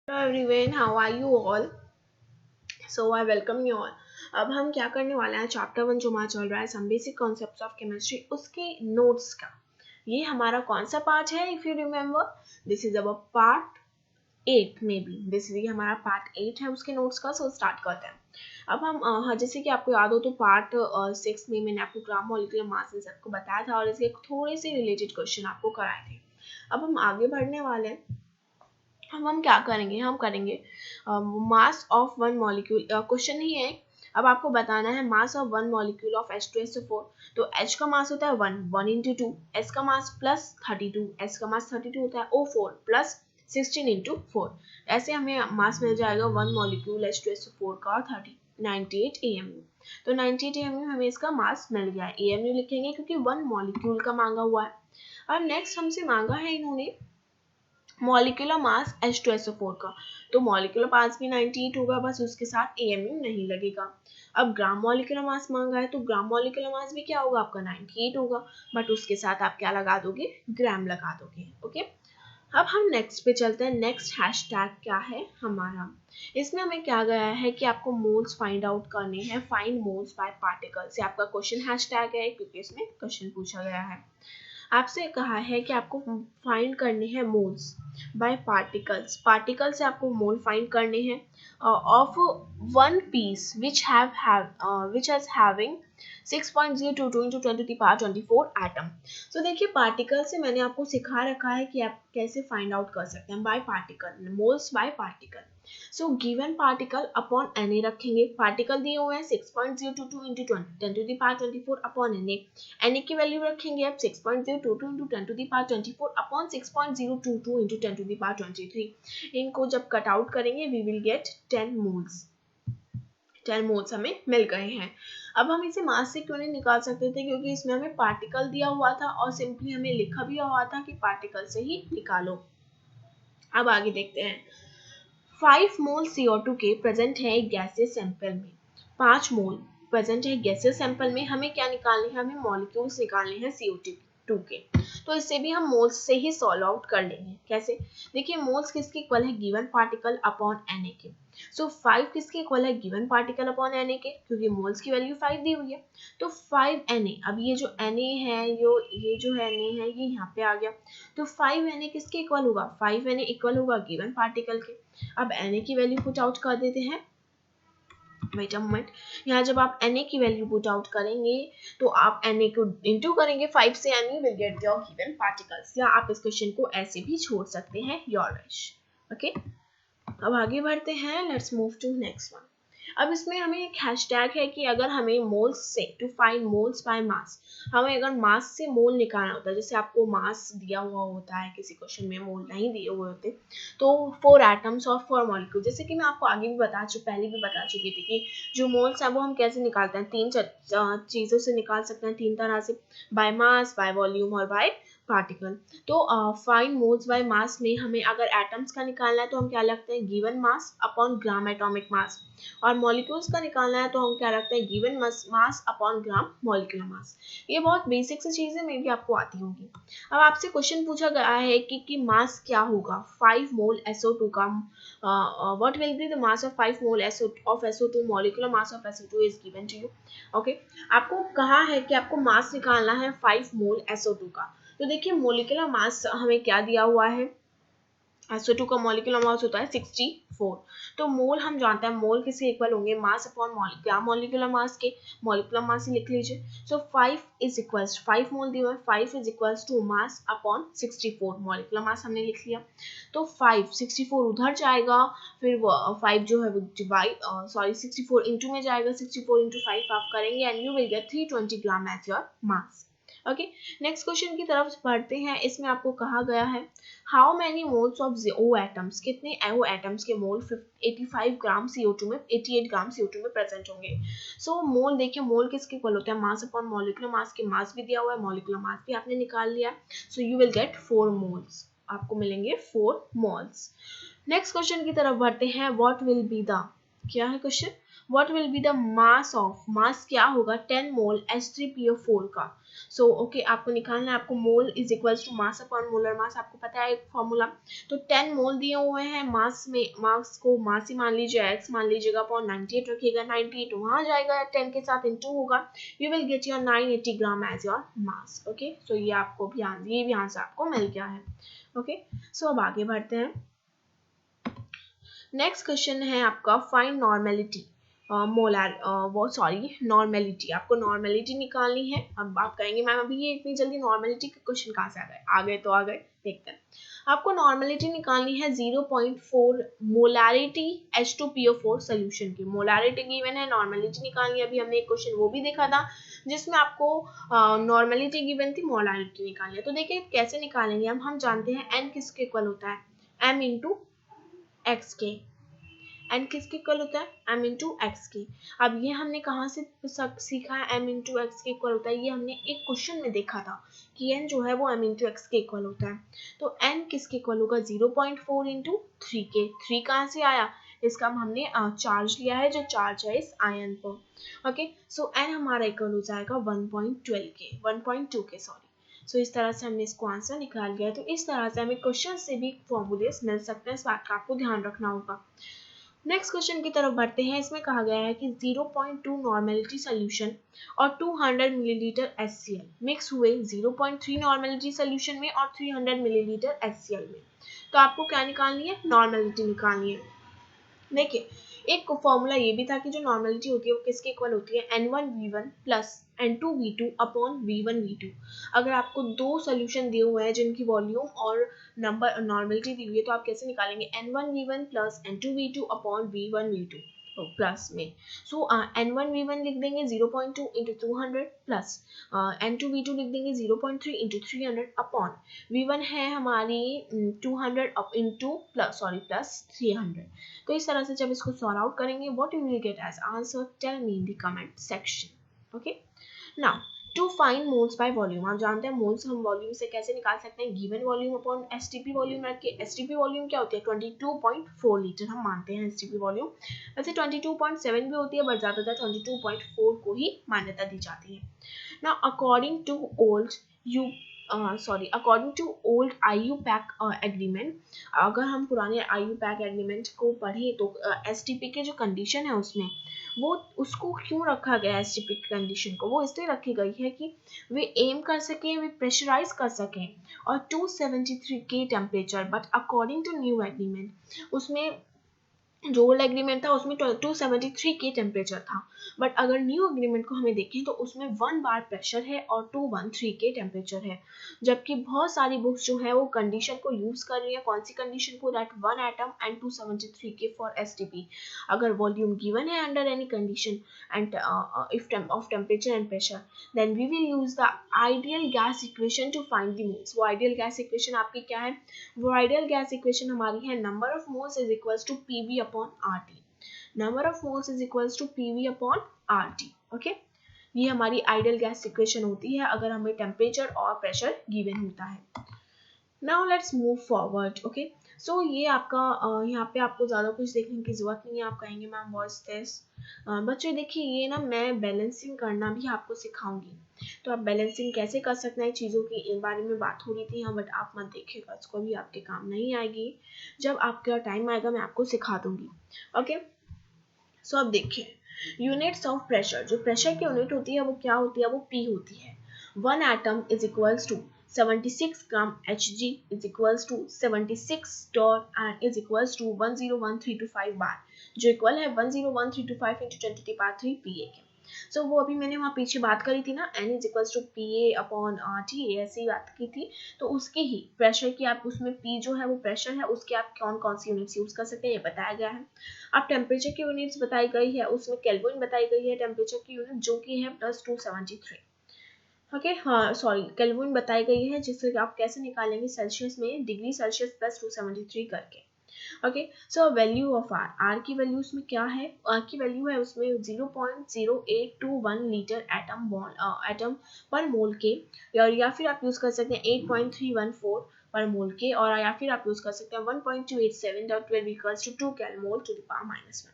Hello everyone, how are you all? So I welcome you all. अब हम क्या करने वाले हैं, चैप्टर 1 जो हमारा चल रहा है some basic concepts of chemistry, उसके नोट्स का ये हमारा कौन सा पार्ट है? If you remember, this is our part 8 may be, this is हमारा पार्ट 8 है उसके नोट्स का। सो स्टार्ट करते हैं। अब हम जैसे कि आपको याद हो तो पार्ट 6 में मैंने आपको ग्राम मॉलिक्यूलर मास इन सबको बताया था और इसके थोड़े से रिलेटेड क्वेश्चन आपको कराए थे। अब हम आगे बढ़ने वाले हैं। हम क्या करेंगे, हम करेंगे mass of one molecule. Question ही है, अब आपको बताना है mass of one molecule of H2SO4। तो H का मास होता है 1 इंटू 2, S का मास प्लस 32, S का मास 32 होता है, O4 प्लस 16 इंटू 4। ऐसे हमें मास मिल जाएगा वन मॉलिक्यूल H2SO4 का 98 AMU। तो 98 AMU हमें इसका मास मिल गया है। AMU लिखेंगे क्योंकि वन मॉलिक्यूल का मांगा हुआ है। अब नेक्स्ट हमसे मांगा है इन्होंने मॉलिक्यूलर मास H2SO4 का। तो मॉलिक्यूलर मास भी 98 होगा, बस उसके साथ AMU नहीं लगेगा। अब ग्राम मॉलिक्यूलर मास मांगा है तो ग्राम मॉलिक्यूलर मास भी क्या होगा आपका 98 होगा, बट उसके साथ आप क्या लगा दोगे, ग्राम लगा दोगे। ओके, अब हम नेक्स्ट पे चलते हैं। नेक्स्ट हैशटैग क्या है हमारा, इसमें हमें क्या गया है कि आपको मोल्स फाइंड आउट करने हैं, फाइंड मोल्स बाय पार्टिकल से आपका क्वेश्चन हैशटैग है क्योंकि इसमें क्वेश्चन पूछा गया है। आपसे कहा है कि आपको फाइंड करने हैं मोल्स बाय पार्टिकल्स। पार्टिकल से आपको मोल फाइंड करने हैं of one piece which has having 6.022 into 10 to the power 24 atom. तो देखिए पार्टिकल से मैंने आपको सिखा रखा है कि आप कैसे फाइंड आउट कर सकते हैं by particle, moles by particle. So given particle upon Na रखेंगे। पार्टिकल दिए हुए हैं 6.022 into 10 to the power 24 upon Na की वैल्यू रखेंगे अब 6.022 into 10 to the power 24 अपॉन 6.022 into 10 to the power 23। इनको जब कट आउट करेंगे we will get 10 moles. 10 moles हमें मिल गए हैं। अब हम इसे मास से क्यों नहीं निकाल सकते थे, क्योंकि इसमें हमें पार्टिकल दिया हुआ था और सिंपली हमें लिखा भी हुआ था कि पार्टिकल से ही निकालो। अब आगे देखते हैं। 5 मोल CO2 के प्रेजेंट है एक गैसियस सैंपल में। 5 मोल प्रेजेंट है गैसियस सैंपल में। हमें क्या निकालने हैं, हमें मॉलिक्यूल्स निकालने हैं CO2 के। तो इससे भी हम मोल्स से ही सॉल्व आउट कर लेंगे। कैसे, देखिए मोल्स किसके इक्वल है, गिवन पार्टिकल अपॉन Na के। सो 5 किसके इक्वल है, गिवन पार्टिकल अपॉन Na के, क्योंकि मोल्स की वैल्यू 5 दी हुई है। तो 5 Na, अब ये जो Na है, ये जो Na है ये यहाँ पे आ गया। तो 5 Na किसके इक्वल होगा, 5 Na इक्वल होगा गिवन पार्टिकल के। अब Na की वैल्यू पुट आउट कर देते हैं। वेट अ मोमेंट, यहाँ जब आप Na की वैल्यू पुट आउट करेंगे तो आप Na को इंटू करेंगे 5 से and you will get your given particles। या आप इस क्वेश्चन को ऐसे भी छोड़ सकते हैं, योर विश। ओके, अब आगे बढ़ते हैं। Let's move to next one. अब इसमें हमें एक हैशटैग है कि अगर हमें मोल्स से to find moles by mass, हमें अगर मास से मोल निकालना होता है, जैसे आपको मास दिया हुआ होता है किसी क्वेश्चन में, मोल नहीं दिए हुए होते, तो 4 एटम्स और 4 मॉलिक्यूल, जैसे कि मैं आपको आगे भी पहले भी बता चुकी थी कि जो मोल्स है वो हम कैसे निकालते हैं, 3 चीज़ों से निकाल सकते हैं, 3 तरह से, बाय मास, बाय वॉल्यूम और बाय पार्टिकल। तो फाइंड मोल्स बाय मास में हमें अगर एटम्स का निकालना है तो हम क्या लगते हैं, given mass upon gram atomic mass, और मॉलिक्यूल्स का निकालना है तो हम क्या रखते हैं, given mass upon gram molecular mass. ये बहुत बेसिक सी चीजें मे भी आपको आती होंगी। अब आपसे क्वेश्चन पूछा गया है कि मास क्या होगा 5 मोल SO2 का। What will be the mass of 5 mole of SO2, molecular mass of SO2 is given to you. Okay, आपको कहा है कि आपको मास निकालना है 5 मोल SO2 का। तो देखिए मोलिकुलर मास हमें क्या दिया हुआ है, SO2 का मॉलिक्यूलर मास होता है 64। तो मोल हम जानते हैं, मोल किसके इक्वल होंगे, मास अपॉन क्या मॉलिक्यूलर मास के, मॉलिक्यूलर मास ही लिख लीजिए। सो 5 इज इक्वल्स, 5 मोल दिया है, 5 is equals to mass upon 64, molecular mass हमने लिख लिया। तो 5 64 उधर जाएगा, फिर 5 जो है वो डिवाइड 64 इंटू में जाएगा, 64 इंटू 5 आप करेंगे and you will get 320 gram as your mass. Okay, next question की तरफ बढ़ते हैं। इसमें आपको कहा गया है how many moles of O atoms, कितने O एटम्स के मोल 85 ग्राम CO2 में, 88 ग्राम CO2 में प्रेजेंट होंगे। सो मोल देखिए, मोल किसके इक्वल होता है, मास अपॉन मॉलिक्यूलर मास के, मास भी दिया हुआ है, मॉलिक्यूलर मास भी आपने निकाल लिया। So you will gate 4 moles, आपको मिलेंगे 4 मोल्स। नेक्स्ट क्वेश्चन की तरफ बढ़ते हैं। व्हाट विल बी द, क्या है question, what will be the mass of, mass क्या होगा 10 मोल H3PO4 का। सो ओके आपको निकालना है, आपको mole is equals to mass upon molar mass, आपको पता है फॉर्मूला। तो 10 मोल दिए हुए हैं, मास में मास को मास ही मान लीजिए, x मान लीजिएगा अपॉन 98 रखिएगा, 98 वहां जाएगा 10 के साथ इनटू होगा, you will get your 980 gram as your mass. Okay so ये आपको भी ये भी आंसर आपको मिल गया है। ओके सो अब आगे बढ़ते हैं। नेक्स्ट क्वेश्चन है आपका फाइंड नॉर्मेलिटी मोलर वो सॉरी नॉर्मेलिटी, आपको नॉर्मेलिटी निकालनी है। अब आप कहेंगे मैम अभी ये इतनी जल्दी नॉर्मेलिटी के क्वेश्चन कहाँ से आ गए तो आ गए, देखते हैं। आपको नॉर्मेलिटी निकालनी है 0.4 मोलारिटी H2PO4 सोल्यूशन की, मोलारिटी गिवन है, नॉर्मेलिटी निकालनी है। अभी हमने एक क्वेश्चन वो भी देखा था जिसमें आपको नॉर्मेलिटी गिवन थी, मोलारिटी निकालनी है। तो देखिए कैसे निकालेंगे हम जानते हैं n किसके इक्वल होता है, m इंटू एक्स के, एन किसके इक्वल होता है, m इंटू एक्स के। अब ये हमने कहाँ से सीखा है m इंटू एक्स के इक्वल होता है, ये हमने एक क्वेश्चन में देखा था कि n जो है वो m इंटू एक्स के इक्वल होता है। तो n किसके इक्वल होगा 0.4 इंटू 3 के, 3 कहाँ से आया, इसका हमने चार्ज लिया है जो चार्ज है इस आयन पर। ओके सो n हमारा इक्वल हो जाएगा 1.12 के, 1.2 के सॉरी। सो इस तरह से हमने इसको आंसर निकाल लिया। तो इस तरह से हमें क्वेश्चन से भी फॉर्मूलेस मिल सकते हैं, इस बात का आपको ध्यान रखना होगा। नेक्स्ट क्वेश्चन की तरफ बढ़ते हैं। इसमें कहा गया है कि 0.2 नॉर्मेलिटी सोल्यूशन और 200 मिलीलीटर HCl मिक्स हुए 0.3 नॉर्मेलिटी सोल्यूशन में और 300 मिलीलीटर HCl में। तो आपको क्या निकालनी है, नॉर्मेलिटी निकालनी है। देखिए एक फॉर्मूला ये भी था कि जो नॉर्मेलिटी होती है वो किसके इक्वल होती है, N1V1 plus N2V2 upon V1V2। अगर आपको दो सोल्यूशन दिए हुए हैं जिनकी वॉल्यूम और नंबर नॉर्मेलिटी दी हुई है तो आप कैसे निकालेंगे, N1V1 plus N2V2 upon V1V2 plus में। सो N1V1 लिख देंगे 0.2 इंटू 200 प्लस N2V2 लिख देंगे 0.3 इंटू 300 अपॉन V1 है हमारी 200 इंटू प्लस 300। तो इस तरह से जब इसको सॉल्व आउट करेंगे what you will get as answer, tell me in the comment section. Okay now to find moles by volume, आप जानते हैं मोल्स हम वॉल्यूम से कैसे निकाल सकते हैं, given volume upon STP volume रख के। एसटीपी वॉल्यूम क्या होती है 22.4 लीटर हम मानते हैं एसटीपी वॉल्यूम, वैसे 22.7 भी होती है बट ज़्यादातर 22.4 को ही मान्यता दी जाती है। Now according to old IUPAC agreement, अगर हम पुराने IUPAC एग्रीमेंट को पढ़े तो एसटीपी के जो कंडीशन है उसमें वो उसको क्यों रखा गया है, एसटीपी की कंडीशन को वो इसलिए रखी गई है कि वे एम कर सकें, वे प्रेशराइज कर सकें और 273 के temperature. But according to new agreement उसमें जो ओल्ड एग्रीमेंट था उसमें 273 के टेम्परेचर था, बट अगर न्यू एग्रीमेंट को हमें देखें तो उसमें 1 बार प्रेशर है और 213 के टेम्परेचर है। जबकि बहुत सारी बुक्स जो है वो कंडीशन को यूज कर रही है, कौन सी कंडीशन को, दैट 1 एटम एंड 273 के फॉर एसटीपी। अगर वॉल्यूम गिवन है under any condition and if of temperature and pressure then we will use the ideal gas equation to find the moles. वो आइडियल गैस इक्वेशन आपकी क्या है, वो ideal gas equation हमारी है number of moles is equals to PV upon RT, number of moles is equals to PV upon RT। Okay ये हमारी ideal gas equation होती है अगर हमें टेम्परेचर और प्रेशर गिवन होता है। Now let's move forward. Okay so ये आपका यहाँ पे आपको ज़्यादा कुछ देखने की जरूरत नहीं है। आप कहेंगे मैम व्हाट्स दिस, बच्चों देखिए ये ना मैं बैलेंसिंग करना भी आपको सिखाऊंगी, तो आप बैलेंसिंग कैसे कर सकते हैं चीज़ों की बारे में बात हो रही थी यहाँ, बट आप मत देखिएगा, इसको भी आपके काम नहीं आएगी, जब आपका टाइम आएगा मैं आपको सिखा दूंगी। ओके सो अब देखिए यूनिट्स ऑफ प्रेशर, जो प्रेशर की यूनिट होती है वो क्या होती है, वो P होती है। 1 atom is equals to 76 gram Hg is equals to 76 dot and is equals to 101,325 bar, जो इक्वल है 101,325 into 10 to the power 3 PA के। सो वो अभी मैंने वहाँ पीछे बात करी थी ना, N is equals to PA upon RT, ऐसी बात की थी। तो उसके ही प्रेशर की आप उसमें P जो है वो प्रेशर है, उसके आप कौन कौन सी यूनिट्स यूज कर सकते हैं ये बताया गया है। अब टेम्परेचर की यूनिट्स बताई गई है, उसमें केल्विन बताई गई है टेम्परेचर की यूनिट जो कि है +273। ओके हाँ सॉरी केल्विन बताई गई है, जिससे आप कैसे निकालेंगे सेल्सियस में, डिग्री सेल्सियस +273 करके। Okay so value of R की वैल्यू उसमें क्या है, आर की वैल्यू है उसमें 0.0821 लीटर एटम पर मोल के, या फिर आप यूज कर सकते हैं 8.314 पर मोल के, और या फिर आप यूज कर सकते हैं 1.287 2 केल मोल टू द पावर -1।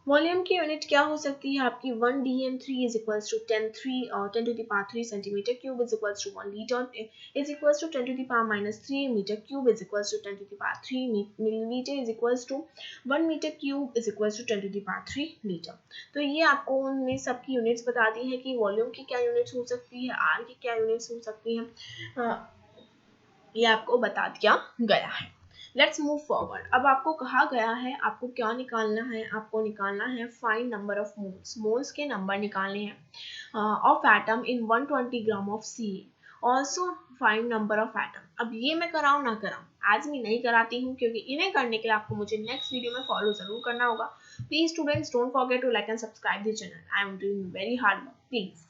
वॉल्यूम की यूनिट क्या हो सकती है आपकी 1 dm3 is equals to 10 to the power 3 centimeter cube is equals to 1 liter is equals to 10 to the power minus 3 meter cube is equals to 10 to the power 3 milliliter is equals to 1 meter cube is equals to 10 to the power 3 liter। तो ये आपको उनमें सबकी units बता दी है कि volume की क्या यूनिट्स हो सकती है, आर की क्या यूनिट्स हो सकती हैं, ये आपको बता दिया गया है। Let's move forward. अब आपको कहा गया है आपको क्या निकालना है, आपको निकालना है find number of moles, moles के नंबर निकालने हैं of atom in 120 gram of C, also find number of atom. अब ये मैं कराऊँ ना कराऊँ, आज मैं नहीं कराती हूँ क्योंकि इन्हें करने के लिए आपको मुझे नेक्स्ट वीडियो में फॉलो जरूर करना होगा। Please students don't forget to like and subscribe the channel, I am doing very hard work please.